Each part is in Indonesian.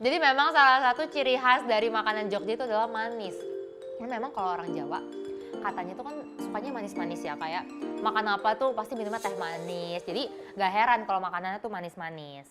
Jadi memang salah satu ciri khas dari makanan Jogja itu adalah manis. Ini memang kalau orang Jawa katanya tuh kan sukanya manis-manis ya, kayak makan apa tuh pasti minumnya teh manis. Jadi gak heran kalau makanannya tuh manis-manis.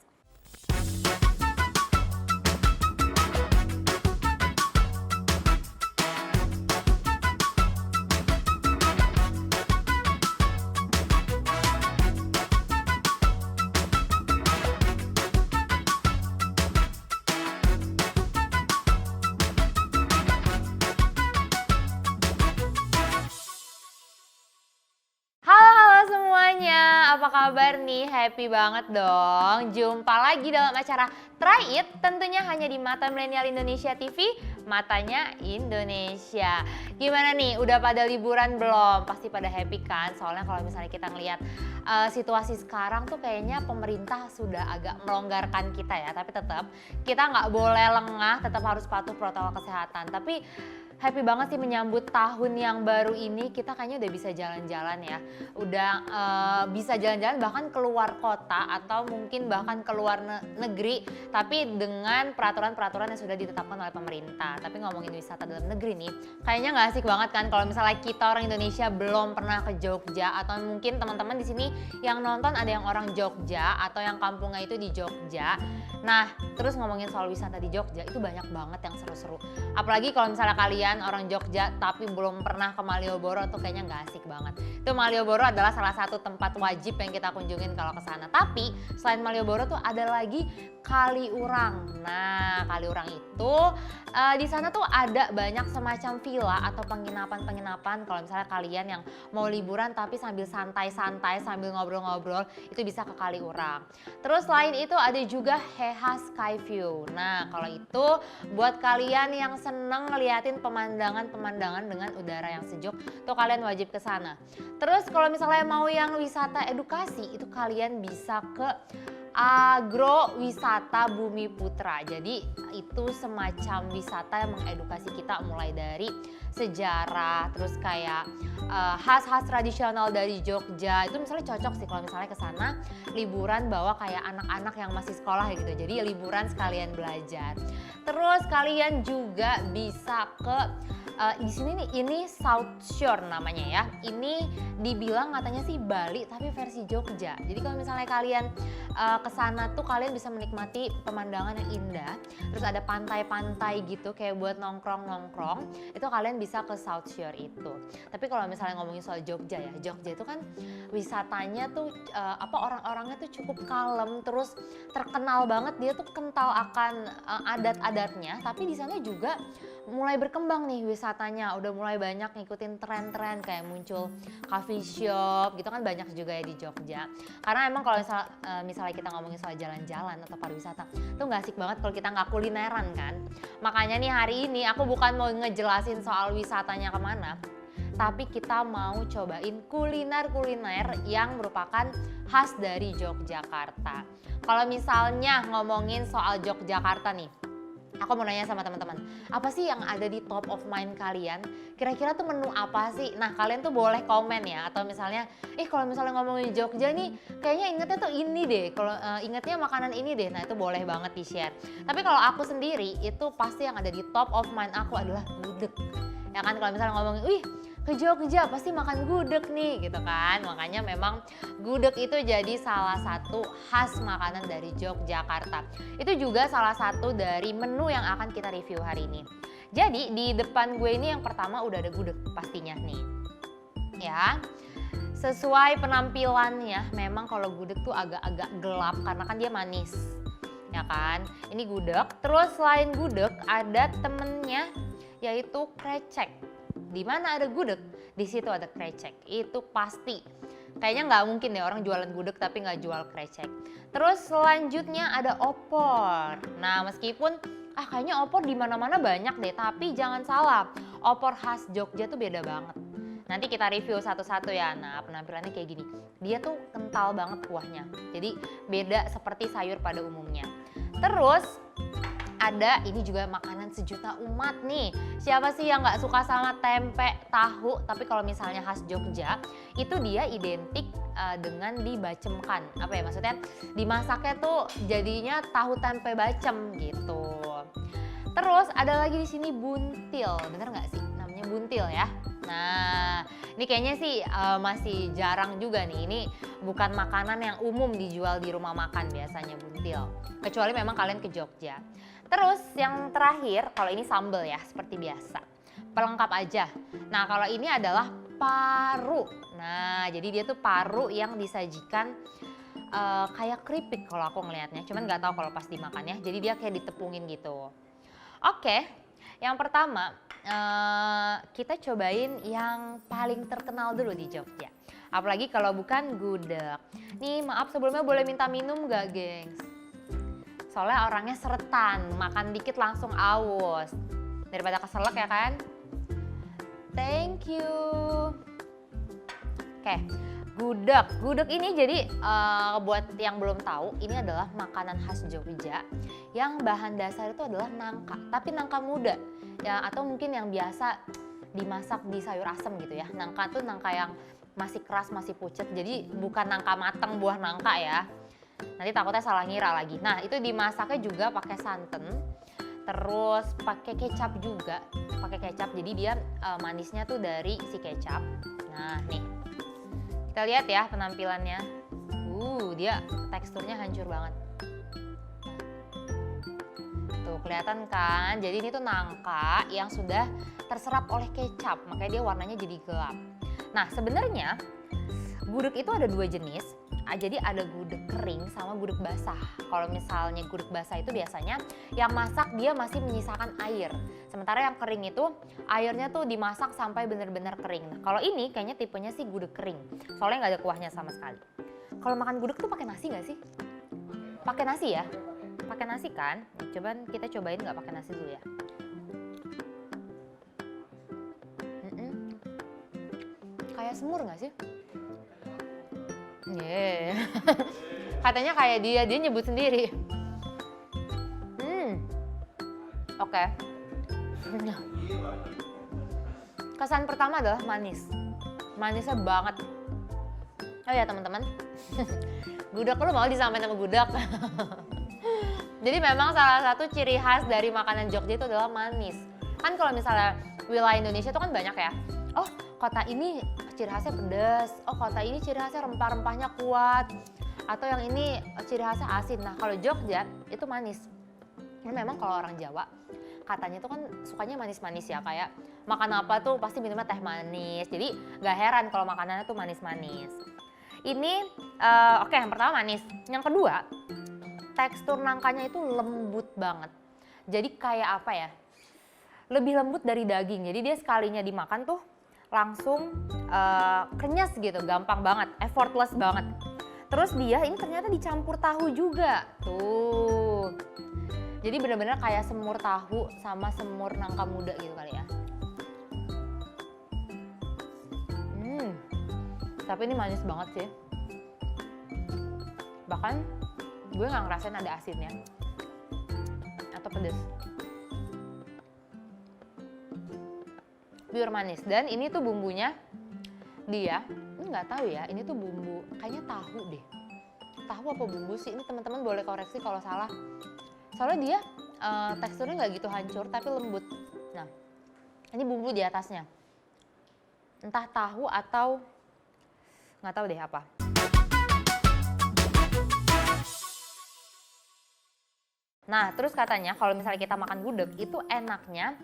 Halo semuanya, apa kabar nih? Happy banget dong. Jumpa lagi dalam acara Try It, tentunya hanya di Mata Milenial Indonesia TV, matanya Indonesia. Gimana nih, udah pada liburan belum? Pasti pada happy kan? Soalnya kalau misalnya kita ngelihat situasi sekarang tuh kayaknya pemerintah sudah agak melonggarkan kita ya. Tapi tetap kita nggak boleh lengah, tetap harus patuh protokol kesehatan. Tapi happy banget sih menyambut tahun yang baru ini, kita kayaknya udah bisa jalan-jalan ya. Udah bisa jalan-jalan bahkan keluar kota atau mungkin bahkan keluar negeri, tapi dengan peraturan-peraturan yang sudah ditetapkan oleh pemerintah. Tapi ngomongin wisata dalam negeri nih, kayaknya nggak asik banget kan kalau misalnya kita orang Indonesia belum pernah ke Jogja, atau mungkin teman-teman di sini yang nonton ada yang orang Jogja atau yang kampungnya itu di Jogja. Nah, terus ngomongin soal wisata di Jogja itu banyak banget yang seru-seru. Apalagi kalau misalnya kalian orang Jogja tapi belum pernah ke Malioboro tuh kayaknya nggak asik banget. Itu Malioboro adalah salah satu tempat wajib yang kita kunjungin kalau ke sana. Tapi selain Malioboro tuh ada lagi Kaliurang. Nah, Kaliurang itu di sana tuh ada banyak semacam villa atau penginapan-penginapan. Kalau misalnya kalian yang mau liburan tapi sambil santai-santai sambil ngobrol-ngobrol, itu bisa ke Kaliurang. Terus selain itu ada juga Heha Skyview. Nah, kalau itu buat kalian yang seneng ngeliatin pemandangan-pemandangan dengan udara yang sejuk, tuh kalian wajib ke sana. Terus kalau misalnya mau yang wisata edukasi, itu kalian bisa ke Agrowisata Bumi Putra. Jadi itu semacam wisata yang mengedukasi kita mulai dari sejarah, terus kayak khas-khas tradisional dari Jogja. Itu misalnya cocok sih kalau misalnya ke sana liburan bawa kayak anak-anak yang masih sekolah ya gitu. Jadi liburan sekalian belajar. Terus kalian juga bisa ke di sini nih, ini South Shore namanya ya. Ini dibilang katanya sih Bali tapi versi Jogja. Jadi kalau misalnya kalian ke sana tuh kalian bisa menikmati pemandangan yang indah. Terus ada pantai-pantai gitu kayak buat nongkrong-nongkrong. Itu kalian bisa ke South Shore itu. Tapi kalau misalnya ngomongin soal Jogja ya, Jogja itu kan wisatanya tuh orang-orangnya tuh cukup kalem, terus terkenal banget dia tuh kental akan adat-adatnya. Tapi di sana juga mulai berkembang nih wisatanya, udah mulai banyak ngikutin tren-tren kayak muncul coffee shop gitu kan, banyak juga ya di Jogja. Karena emang kalau misalnya kita ngomongin soal jalan-jalan atau pariwisata tuh nggak asik banget kalau kita nggak kulineran kan. Makanya nih hari ini aku bukan mau ngejelasin soal wisatanya kemana, tapi kita mau cobain kuliner-kuliner yang merupakan khas dari Yogyakarta. Kalau misalnya ngomongin soal Yogyakarta nih, aku mau nanya sama teman-teman, apa sih yang ada di top of mind kalian? Kira-kira tuh menu apa sih? Nah, kalian tuh boleh komen ya. Atau misalnya, kalau misalnya ngomongin Jogja nih, kayaknya ingetnya tuh ini deh. Kalau ingetnya makanan ini deh. Nah, itu boleh banget di-share. Tapi kalau aku sendiri, itu pasti yang ada di top of mind aku adalah gudeg. Ya kan, kalau misalnya ngomongin, ke Jogja pasti makan gudeg nih gitu kan. Makanya memang gudeg itu jadi salah satu khas makanan dari Yogyakarta. Itu juga salah satu dari menu yang akan kita review hari ini. Jadi di depan gue ini yang pertama udah ada gudeg pastinya nih. Ya. Sesuai penampilannya memang kalau gudeg tuh agak-agak gelap karena kan dia manis. Ya kan? Ini gudeg. Terus selain gudeg ada temennya yaitu krecek. Di mana ada gudeg, di situ ada krecek. Itu pasti. Kayaknya nggak mungkin deh orang jualan gudeg tapi nggak jual krecek. Terus selanjutnya ada opor. Nah, meskipun kayaknya opor di mana-mana banyak deh, tapi jangan salah. Opor khas Jogja tuh beda banget. Nanti kita review satu-satu ya. Nah, penampilannya kayak gini. Dia tuh kental banget kuahnya. Jadi beda seperti sayur pada umumnya. Terus ada ini juga makanan sejuta umat nih. Siapa sih yang nggak suka sama tempe, tahu? Tapi kalau misalnya khas Jogja, itu dia identik dengan dibacemkan. Apa ya maksudnya? Dimasaknya tuh jadinya tahu tempe bacem gitu. Terus ada lagi di sini buntil, bener nggak sih? Namanya buntil ya. Nah, ini kayaknya sih masih jarang juga nih. Ini bukan makanan yang umum dijual di rumah makan biasanya buntil. Kecuali memang kalian ke Jogja. Terus yang terakhir, kalau ini sambal ya, seperti biasa. Pelengkap aja. Nah, kalau ini adalah paru. Nah, jadi dia tuh paru yang disajikan kayak keripik kalau aku ngelihatnya. Cuman nggak tahu kalau pas dimakan ya. Jadi dia kayak ditepungin gitu. Oke, yang pertama kita cobain yang paling terkenal dulu di Jogja. Apalagi kalau bukan gudeg. Nih maaf sebelumnya boleh minta minum gak gengs? Soalnya orangnya seretan, makan dikit langsung aus. Daripada keselak ya kan? Thank you. Oke, gudeg. Gudeg ini jadi buat yang belum tahu, ini adalah makanan khas Jogja yang bahan dasar itu adalah nangka, tapi nangka muda ya, atau mungkin yang biasa dimasak di sayur asem gitu ya. Nangka tuh nangka yang masih keras, masih pucet, jadi bukan nangka mateng buah nangka ya. Nanti takutnya salah ngira lagi. Nah itu dimasaknya juga pakai santan, terus pakai kecap juga, pakai kecap. Jadi dia manisnya tuh dari si kecap. Nah nih kita lihat ya penampilannya. Dia teksturnya hancur banget. Tuh kelihatan kan? Jadi ini tuh nangka yang sudah terserap oleh kecap, makanya dia warnanya jadi gelap. Nah sebenarnya gudeg itu ada dua jenis. Jadi ada gudeg kering sama gudeg basah. Kalau misalnya gudeg basah itu biasanya yang masak dia masih menyisakan air. Sementara yang kering itu airnya tuh dimasak sampai benar-benar kering. Nah kalau ini kayaknya tipenya sih gudeg kering. Soalnya nggak ada kuahnya sama sekali. Kalau makan gudeg tuh pakai nasi nggak sih? Pakai nasi ya? Pakai nasi kan? Coba kita cobain nggak pakai nasi dulu ya. Kayak semur nggak sih? Katanya kayak dia nyebut sendiri. Oke. Kesan pertama adalah manis. Manisnya banget. Oh ya teman-teman. Gudeg, lu mau disamain sama gudeg? Jadi memang salah satu ciri khas dari makanan Jogja itu adalah manis. Kan kalau misalnya wilayah Indonesia itu kan banyak ya. Oh kota ini ciri khasnya pedas, oh kota ini ciri khasnya rempah-rempahnya kuat, atau yang ini ciri khasnya asin. Nah kalau Jogja itu manis. Ini memang kalau orang Jawa katanya itu kan sukanya manis-manis ya, kayak makan apa tuh pasti minumnya teh manis. Jadi gak heran kalau makanannya tuh manis-manis. Ini oke, yang pertama manis. Yang kedua, tekstur nangkanya itu lembut banget. Jadi kayak apa ya? Lebih lembut dari daging. Jadi dia sekalinya dimakan tuh langsung kenyas gitu, gampang banget, effortless banget. Terus dia ini ternyata dicampur tahu juga, tuh. Jadi benar-benar kayak semur tahu sama semur nangka muda gitu kali ya. Tapi ini manis banget sih. Bahkan gue nggak ngerasain ada asinnya atau pedes. Pure manis, dan ini tuh bumbunya dia ini nggak tahu ya, ini tuh bumbu kayaknya tahu deh, tahu apa bumbu sih, ini teman-teman boleh koreksi kalau salah. Soalnya dia teksturnya nggak gitu hancur tapi lembut. Nah ini bumbu di atasnya, entah tahu atau nggak tahu deh apa. Nah terus katanya kalau misalnya kita makan gudeg itu enaknya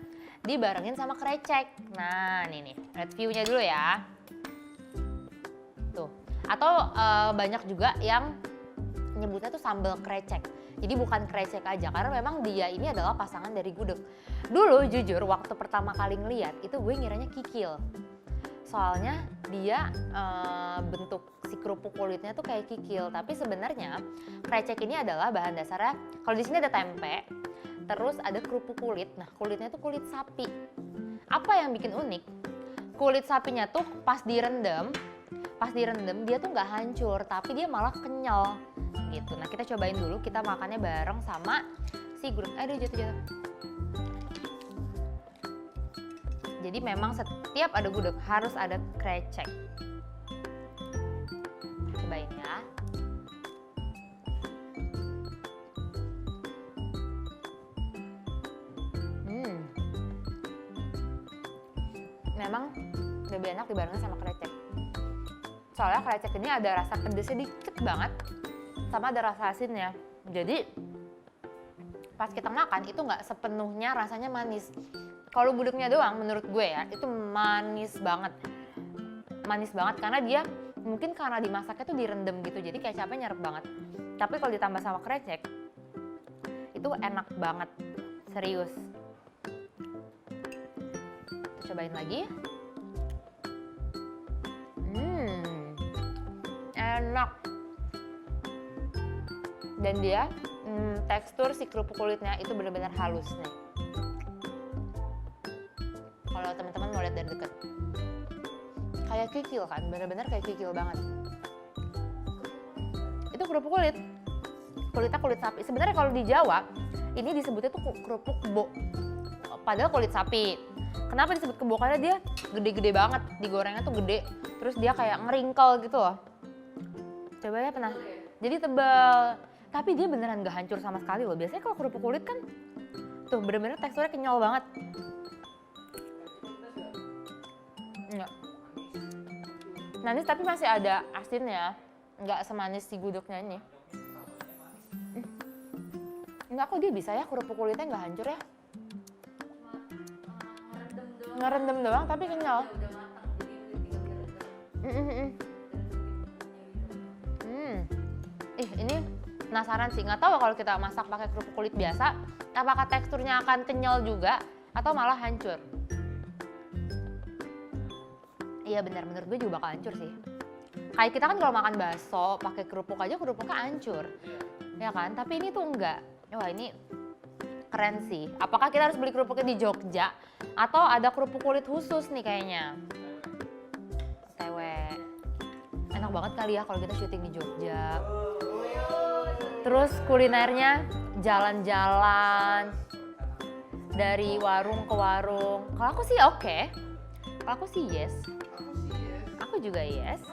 dibarengin sama krecek. Nah nih lihat view-nya dulu ya. Tuh. Atau banyak juga yang nyebutnya tuh sambal krecek. Jadi bukan krecek aja, karena memang dia ini adalah pasangan dari gudeg. Dulu jujur waktu pertama kali ngeliat itu gue ngiranya kikil. Soalnya dia bentuk si kerupuk kulitnya tuh kayak kikil, tapi sebenarnya krecek ini adalah bahan dasarnya. Kalau di sini ada tempe, terus ada kerupuk kulit. Nah kulitnya tuh kulit sapi. Apa yang bikin unik? Kulit sapinya tuh pas direndam dia tuh nggak hancur, tapi dia malah kenyal gitu. Nah kita cobain dulu, kita makannya bareng sama si gudeg. Aduh jatuh. Jadi memang setiap ada gudeg harus ada krecek. Cobain ya. memang lebih enak dibarengin sama krecek. Soalnya krecek ini ada rasa pedesnya dikit banget, sama ada rasa asinnya. Jadi pas kita makan itu nggak sepenuhnya rasanya manis. Kalau gudegnya doang menurut gue ya itu manis banget. Manis banget karena dia mungkin karena dimasaknya tuh direndam gitu, jadi kecapnya nyerep banget. Tapi kalau ditambah sama krecek itu enak banget, serius. Kita cobain lagi. Enak. Dan dia tekstur si kerupuk kulitnya itu benar-benar halus nih. Kalau teman-teman mau lihat dari dekat, kayak kikil kan, benar-benar kayak kikil banget. Itu kerupuk kulit, kulitnya kulit sapi. Sebenarnya kalau di Jawa ini disebutnya tuh kerupuk kebo, padahal kulit sapi. Kenapa disebut kebo? Karena dia gede-gede banget, digorengnya tuh gede, terus dia kayak ngeringkel gitu loh. Coba ya pernah. Jadi tebal, tapi dia beneran gak hancur sama sekali loh. Biasanya kalau kerupuk kulit kan tuh bener-bener teksturnya kenyal banget. Enggak. Manis tapi masih ada asinnya, nggak semanis si gudegnya ini. Enggak, kok dia bisa ya kerupuk kulitnya nggak hancur ya? Ngerendam doang tapi kenyal. Ini penasaran sih, nggak tahu kalau kita masak pakai kerupuk kulit biasa, apakah teksturnya akan kenyal juga atau malah hancur? Iya benar, menurut gue juga bakal hancur sih. Kayak kita kan kalau makan bakso pakai kerupuk aja kerupuknya hancur, ya kan? Tapi ini tuh enggak. Wah ini keren sih. Apakah kita harus beli kerupuknya di Jogja atau ada kerupuk kulit khusus nih kayaknya? OTW. Enak banget kali ya kalau kita syuting di Jogja. Terus kulinernya jalan-jalan dari warung ke warung. Kalau aku sih oke. Kalau aku sih yes. Aku juga yes.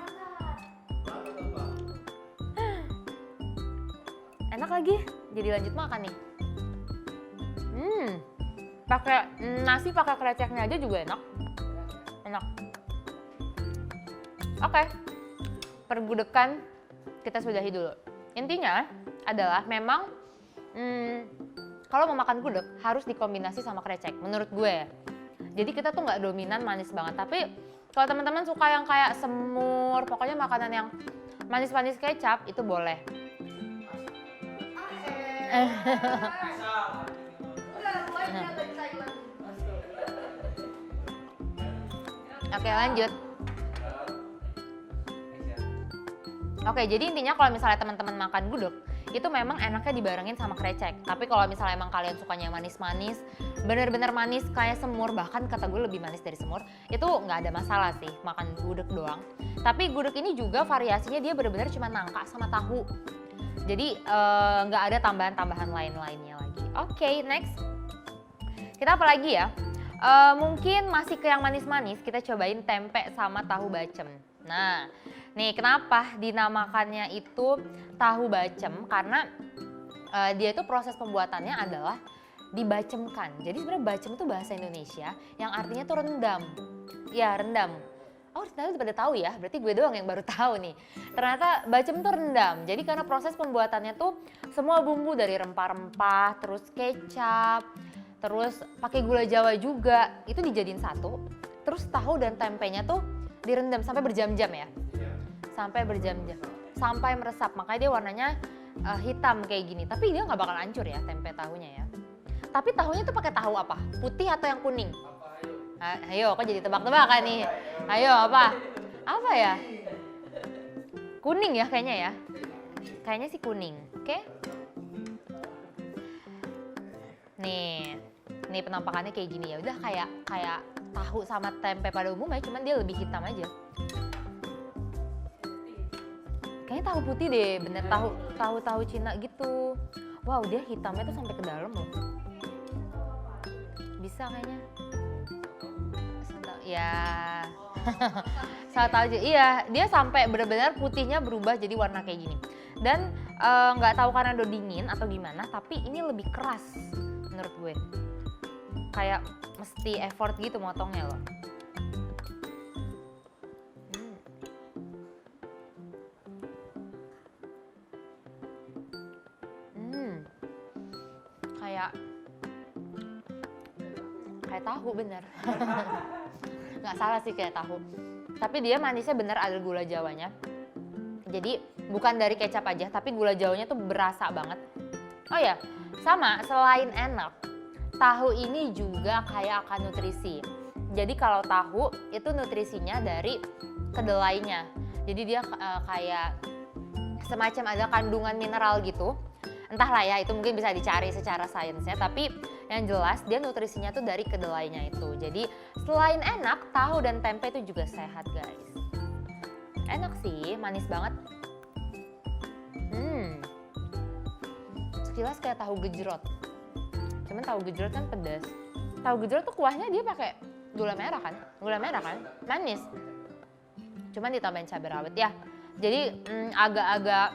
Enak lagi. Jadi lanjut makan nih. Pakai nasi pakai kreceknya aja juga enak. Enak. Oke. Pergudekan kita sudahi dulu. Intinya adalah memang kalau mau makan gudeg harus dikombinasi sama krecek menurut gue. Jadi kita tuh nggak dominan manis banget, tapi kalau teman-teman suka yang kayak semur, pokoknya makanan yang manis-manis kecap itu boleh. Oke lanjut. Oke, jadi intinya kalau misalnya teman-teman makan gudeg, itu memang enaknya dibarengin sama krecek. Tapi kalau misalnya emang kalian sukanya manis-manis, bener-bener manis kayak semur, bahkan kata gue lebih manis dari semur, itu nggak ada masalah sih makan gudeg doang. Tapi gudeg ini juga variasinya dia bener-bener cuma nangka sama tahu. Jadi nggak ada tambahan-tambahan lain-lainnya lagi. Oke, next. Kita apa lagi ya? Mungkin masih ke yang manis-manis, kita cobain tempe sama tahu bacem. Nah, nih kenapa dinamakannya itu tahu bacem? Karena dia itu proses pembuatannya adalah dibacemkan. Jadi sebenarnya bacem itu bahasa Indonesia yang artinya tuh rendam. Ya rendam. Oh ternyata pada tahu ya, berarti gue doang yang baru tahu nih. Ternyata bacem tuh rendam. Jadi karena proses pembuatannya tuh semua bumbu dari rempah-rempah, terus kecap, terus pakai gula Jawa juga, itu dijadiin satu. Terus tahu dan tempenya tuh direndam sampai berjam-jam ya. Sampai berjam-jam, sampai meresap. Makanya dia warnanya hitam kayak gini. Tapi dia nggak bakal hancur ya tempe tahunya ya. Tapi tahunya tuh pakai tahu apa? Putih atau yang kuning? Ayo, kok jadi tebak-tebakan nih? Ayo apa? Apa ya? Kuning ya kayaknya ya. Kayaknya sih kuning. Oke? Nih penampakannya kayak gini ya. Udah kayak tahu sama tempe pada umumnya, cuman dia lebih hitam aja. Kayaknya tahu putih deh, bener tahu Cina gitu. Wow, dia hitamnya tuh sampai ke dalam loh. Bisa kayaknya. Ya, salah tahu aja. Iya, dia sampai benar-benar putihnya berubah jadi warna kayak gini. Dan nggak tahu karena udah dingin atau gimana, tapi ini lebih keras menurut gue. Kayak mesti effort gitu motongnya loh. Kayak tahu bener. Nggak salah sih kayak tahu. Tapi dia manisnya bener ada gula Jawanya. Jadi bukan dari kecap aja, tapi gula Jawanya tuh berasa banget. Oh ya, sama selain enak, tahu ini juga kaya akan nutrisi. Jadi kalau tahu itu nutrisinya dari kedelainya. Jadi dia kayak semacam ada kandungan mineral gitu. Entahlah ya, itu mungkin bisa dicari secara sainsnya, tapi yang jelas dia nutrisinya tuh dari kedelainya itu. Jadi selain enak, tahu dan tempe itu juga sehat guys. Enak sih, manis banget. Sekilas kayak tahu gejrot. Cuman tahu gejrot kan pedas. Tahu gejrot tuh kuahnya dia pakai gula merah kan? Gula merah kan? Manis. Cuman ditambahin cabai rawit ya. Jadi agak-agak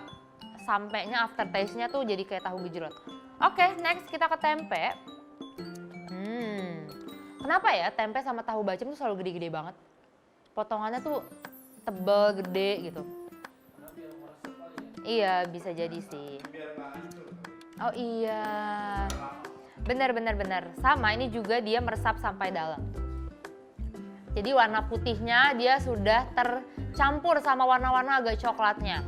sampainya aftertaste-nya tuh jadi kayak tahu gejrot. Oke, next kita ke tempe. Kenapa ya tempe sama tahu bacem tuh selalu gede-gede banget? Potongannya tuh tebel, gede gitu. Iya, bisa jadi sih. Oh iya. Bener. Sama, ini juga dia meresap sampai dalam. Jadi warna putihnya dia sudah tercampur sama warna-warna agak coklatnya.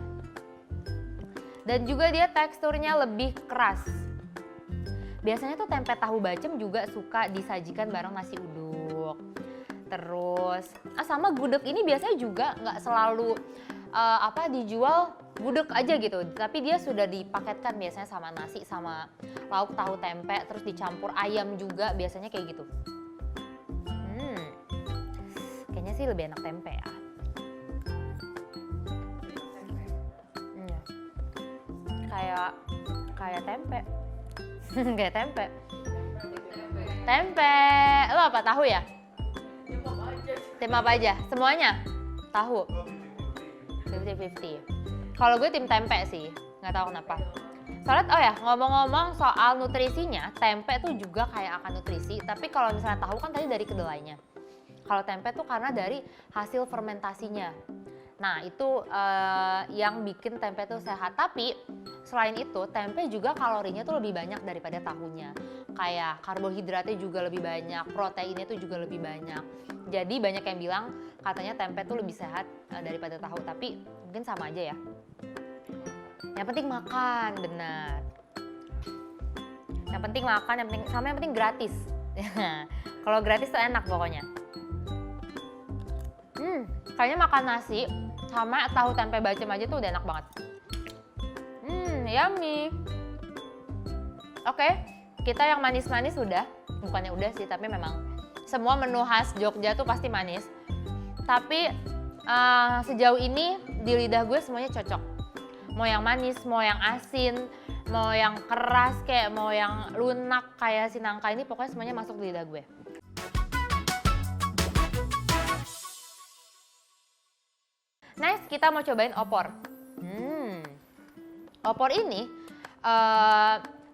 Dan juga dia teksturnya lebih keras. Biasanya tuh tempe tahu bacem juga suka disajikan bareng nasi uduk. Terus sama gudeg ini biasanya juga nggak selalu dijual gudeg aja gitu. Tapi dia sudah dipaketkan biasanya sama nasi, sama lauk tahu tempe, terus dicampur ayam juga biasanya kayak gitu. Kayaknya sih lebih enak tempe ya. Kayak tempe. Kayak tempe. Tempe. Lo apa, tahu ya? Tim apa aja? Semuanya? Tahu? 50-50. Kalau gue tim tempe sih, nggak tahu kenapa. Soalnya, ngomong-ngomong soal nutrisinya, tempe tuh juga kayak akan nutrisi. Tapi kalau misalnya tahu kan tadi dari kedelainya. Kalau tempe tuh karena dari hasil fermentasinya. Nah itu yang bikin tempe tuh sehat. Tapi selain itu tempe juga kalorinya tuh lebih banyak daripada tahunya. Kayak karbohidratnya juga lebih banyak, proteinnya tuh juga lebih banyak. Jadi banyak yang bilang katanya tempe tuh lebih sehat daripada tahu. Tapi mungkin sama aja ya. Yang penting makan, benar. Yang penting makan, yang penting gratis. Kalau gratis tuh enak pokoknya. Kayaknya makan nasi sama tahu tempe bacem aja tuh udah enak banget. Yummy. Oke, kita yang manis-manis udah. Bukannya udah sih, tapi memang semua menu khas Jogja tuh pasti manis. Tapi sejauh ini di lidah gue semuanya cocok. Mau yang manis, mau yang asin, mau yang keras kayak mau yang lunak kayak si nangka ini, pokoknya semuanya masuk di lidah gue. Next kita mau cobain opor. Opor ini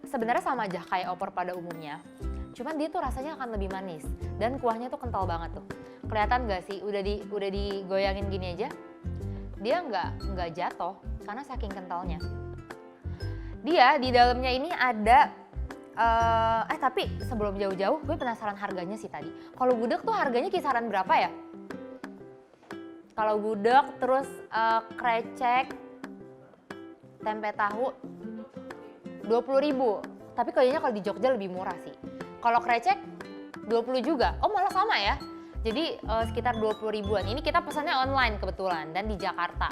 sebenarnya sama aja kayak opor pada umumnya. Cuman dia tuh rasanya akan lebih manis dan kuahnya tuh kental banget tuh. Kelihatan gak sih? Udah digoyangin gini aja, dia nggak jatuh karena saking kentalnya. Dia di dalamnya ini ada tapi sebelum jauh-jauh gue penasaran harganya sih tadi. Kalau gudeg tuh harganya kisaran berapa ya? Kalau gudeg terus krecek, tempe tahu 20.000. Tapi kayaknya kalau di Jogja lebih murah sih. Kalau krecek 20 juga. Oh malah sama ya. Jadi sekitar 20.000-an. Ini kita pesannya online kebetulan dan di Jakarta.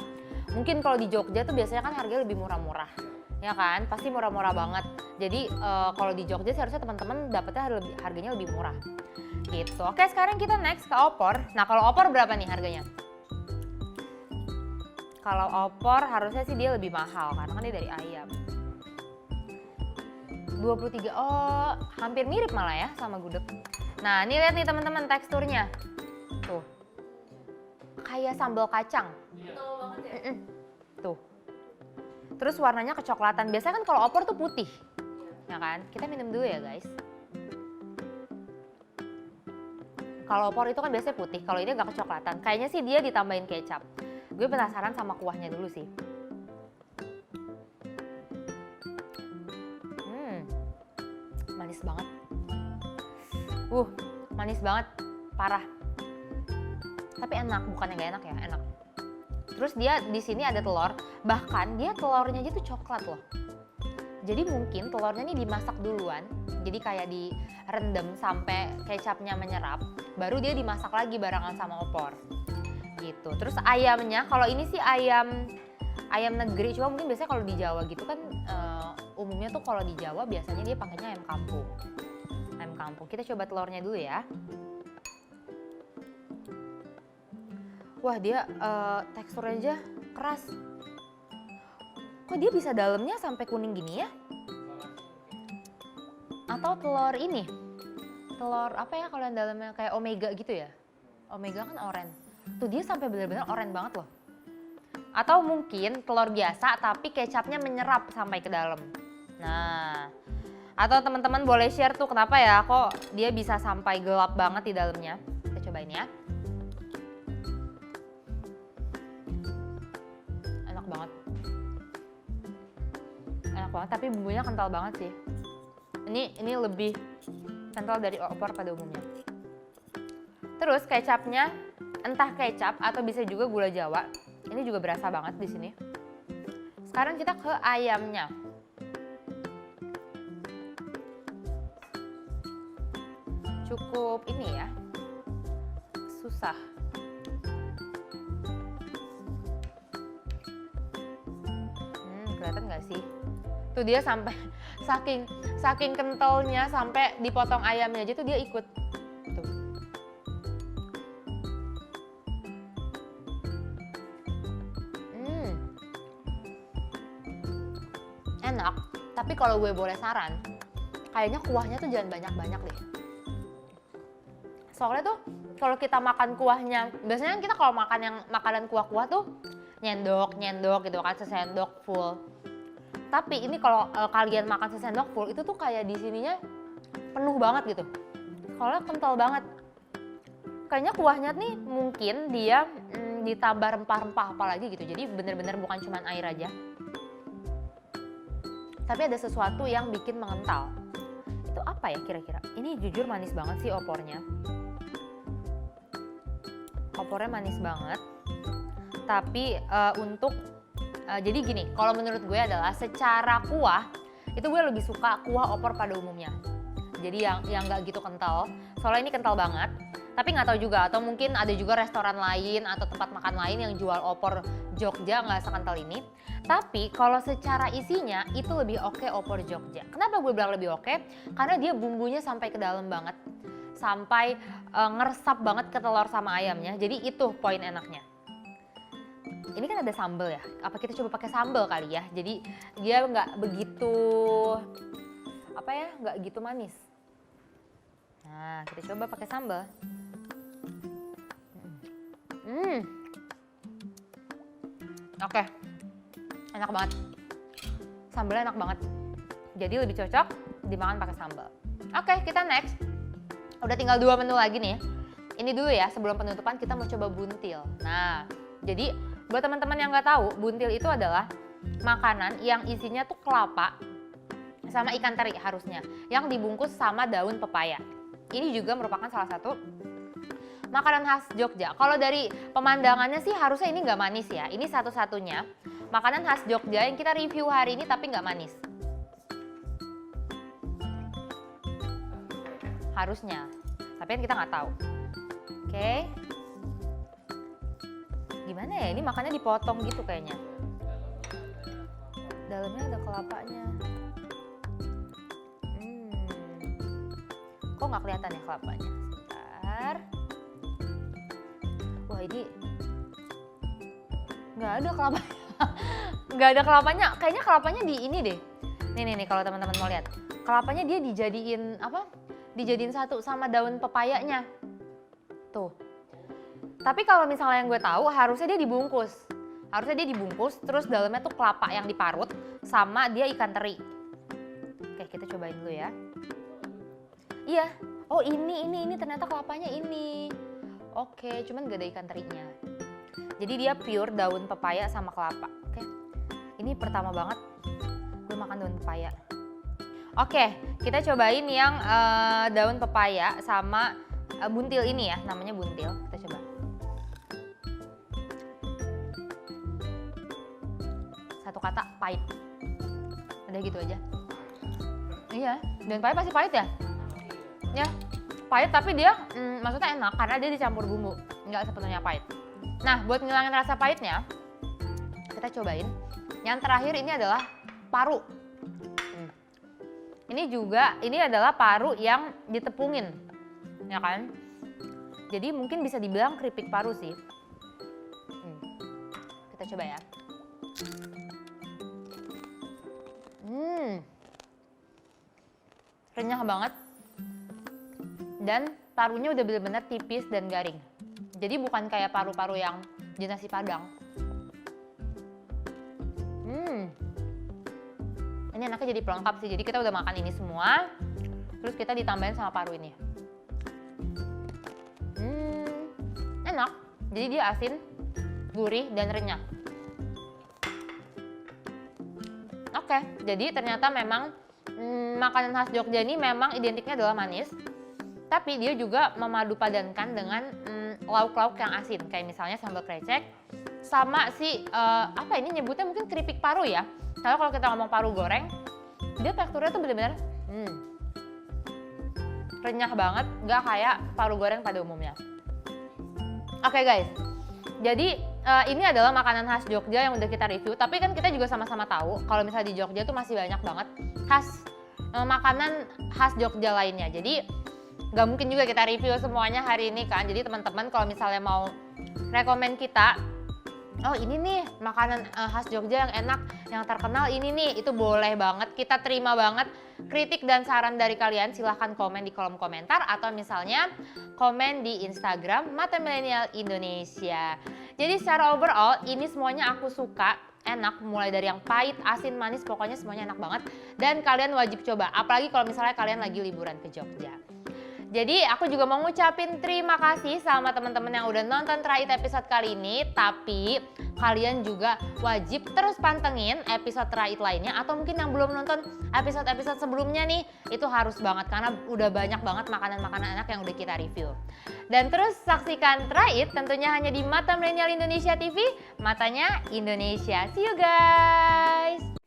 Mungkin kalau di Jogja tuh biasanya kan harganya lebih murah-murah. Ya kan? Pasti murah-murah banget. Jadi kalau di Jogja sih harusnya teman-teman dapetnya harganya lebih murah. Gitu. Oke, sekarang kita next ke opor. Nah, kalau opor berapa nih harganya? Kalau opor harusnya sih dia lebih mahal karena kan dia dari ayam. 23, oh hampir mirip malah ya sama gudeg. Nah ini lihat nih teman-teman teksturnya. Tuh. Kayak sambal kacang. Tahu banget ya? Tuh. Terus warnanya kecoklatan. Biasanya kan kalau opor tuh putih. Ya kan? Kita minum dulu ya guys. Kalau opor itu kan biasanya putih, kalau ini agak kecoklatan. Kayaknya sih dia ditambahin kecap. Gue penasaran sama kuahnya dulu sih. Manis banget. manis banget, parah. Tapi enak, bukannya gak enak ya, enak. Terus dia di sini ada telur, bahkan dia telurnya aja tuh coklat loh. Jadi mungkin telurnya ini dimasak duluan, jadi kayak direndam sampai kecapnya menyerap, baru dia dimasak lagi barengan sama opor. Gitu. Terus ayamnya, kalau ini sih ayam negeri, cuma mungkin biasanya kalau di Jawa gitu kan umumnya tuh kalau di Jawa biasanya dia pakainya ayam kampung. Ayam kampung. Kita coba telurnya dulu ya. Wah, dia teksturnya aja keras. Kok dia bisa dalamnya sampai kuning gini ya? Atau telur ini? Telur apa ya kalau yang dalamnya kayak omega gitu ya? Omega kan oranye. Tuh dia sampai benar-benar oranye banget loh. Atau mungkin telur biasa tapi kecapnya menyerap sampai ke dalam. Nah, atau teman-teman boleh share tuh kenapa ya kok dia bisa sampai gelap banget di dalamnya. Kita cobain ya. Enak banget. Enak banget, tapi bumbunya kental banget sih. Ini lebih kental dari opor pada umumnya. Terus kecapnya, entah kecap atau bisa juga gula Jawa. Ini juga berasa banget di sini. Sekarang kita ke ayamnya. Cukup ini ya, susah. Kelihatan nggak sih? Tuh dia sampai saking kentalnya sampai dipotong ayamnya aja tuh dia ikut. Tuh. Enak, tapi kalau gue boleh saran, kayaknya kuahnya tuh jangan banyak-banyak deh. Soalnya tuh kalau kita makan kuahnya, biasanya kita kalau makan yang makanan kuah-kuah tuh nyendok gitu kan, sesendok full. Tapi ini kalau kalian makan sesendok full itu tuh kayak di sininya penuh banget gitu. Soalnya kental banget. Kayaknya kuahnya nih mungkin dia ditambah rempah-rempah apa lagi gitu. Jadi bener-bener bukan cuma air aja. Tapi ada sesuatu yang bikin mengental. Itu apa ya kira-kira? Ini jujur manis banget sih opornya. Opornya manis banget. Tapi jadi gini, kalau menurut gue adalah secara kuah, itu gue lebih suka kuah opor pada umumnya. Jadi yang nggak gitu kental, soalnya ini kental banget. Tapi nggak tahu juga, atau mungkin ada juga restoran lain atau tempat makan lain yang jual opor Jogja nggak sekental ini. Tapi kalau secara isinya itu lebih oke opor Jogja. Kenapa gue bilang lebih oke? Karena dia bumbunya sampai ke dalam banget, sampai ngeresap banget ke telur sama ayamnya. Jadi itu poin enaknya. Ini kan ada sambal ya, apa kita coba pakai sambal kali ya, jadi dia nggak begitu, nggak gitu manis. Nah, kita coba pakai sambal. Oke, enak banget, sambalnya enak banget, jadi lebih cocok dimakan pakai sambal. Oke, kita next, udah tinggal 2 menu lagi nih. Ini dulu ya, sebelum penutupan kita mau coba buntil. Nah, jadi buat teman-teman yang nggak tahu, buntil itu adalah makanan yang isinya tuh kelapa sama ikan teri harusnya, yang dibungkus sama daun pepaya. Ini juga merupakan salah satu makanan khas Jogja. Kalau dari pemandangannya sih harusnya ini nggak manis ya. Ini satu-satunya makanan khas Jogja yang kita review hari ini tapi nggak manis. Harusnya, tapi kan kita nggak tahu. Oke. Gimana ya, ini makannya dipotong gitu kayaknya. Dalamnya ada kelapanya. Kok nggak kelihatan ya kelapanya? Sebentar. Wah, ini nggak ada kelapanya. Nggak ada kelapanya. Kayaknya kelapanya di ini deh. Nih kalau teman-teman mau lihat. Kelapanya dia dijadiin Dijadiin satu sama daun pepayanya. Tuh. Tapi kalau misalnya yang gue tahu harusnya dia dibungkus. Harusnya dia dibungkus terus dalamnya tuh kelapa yang diparut sama dia ikan teri. Oke, kita cobain dulu ya. Iya. Oh, ini ternyata kelapanya ini. Oke, cuman gak ada ikan terinya. Jadi dia pure daun pepaya sama kelapa. Oke. Ini pertama banget gue makan daun pepaya. Oke, kita cobain yang daun pepaya sama buntil ini ya, namanya buntil. Kita coba. Satu kata, pahit. Udah gitu aja. Iya, dan pahit pasti pahit ya? Ya, pahit tapi dia maksudnya enak karena dia dicampur bumbu, nggak sepenuhnya pahit. Nah, buat ngilangin rasa pahitnya, kita cobain. Yang terakhir ini adalah paru. Ini adalah paru yang ditepungin, ya kan? Jadi mungkin bisa dibilang keripik paru sih. Kita coba ya. Renyah banget. Dan parunya udah bener-bener tipis dan garing. Jadi bukan kayak paru-paru yang di nasi Padang. Ini enaknya jadi pelengkap sih. Jadi kita udah makan ini semua, terus kita ditambahin sama paru ini. Enak. Jadi dia asin, gurih, dan renyah. Oke, jadi ternyata memang makanan khas Jogja ini memang identiknya adalah manis. Tapi dia juga memadupadankan dengan lauk-lauk yang asin. Kayak misalnya sambal krecek, sama si apa ini nyebutnya mungkin keripik paru ya. Kalau kita ngomong paru goreng, dia teksturnya tuh bener-bener renyah banget, nggak kayak paru goreng pada umumnya. Oke guys, jadi ini adalah makanan khas Jogja yang udah kita review. Tapi kan kita juga sama-sama tahu kalau misalnya di Jogja tuh masih banyak banget makanan khas Jogja lainnya. Jadi nggak mungkin juga kita review semuanya hari ini kan. Jadi teman-teman kalau misalnya mau rekomen kita, oh ini nih makanan khas Jogja yang enak, yang terkenal ini nih, itu boleh banget, kita terima banget kritik dan saran dari kalian. Silahkan komen di kolom komentar atau misalnya komen di Instagram Mata Milenial Indonesia. Jadi secara overall ini semuanya aku suka, enak, mulai dari yang pahit, asin, manis, pokoknya semuanya enak banget dan kalian wajib coba, apalagi kalau misalnya kalian lagi liburan ke Jogja. Jadi aku juga mau ngucapin terima kasih sama teman-teman yang udah nonton Try It episode kali ini. Tapi kalian juga wajib terus pantengin episode Try It lainnya. Atau mungkin yang belum nonton episode-episode sebelumnya nih, itu harus banget karena udah banyak banget makanan-makanan enak yang udah kita review. Dan terus saksikan Try It tentunya hanya di Mata Milenial Indonesia TV, matanya Indonesia. See you guys!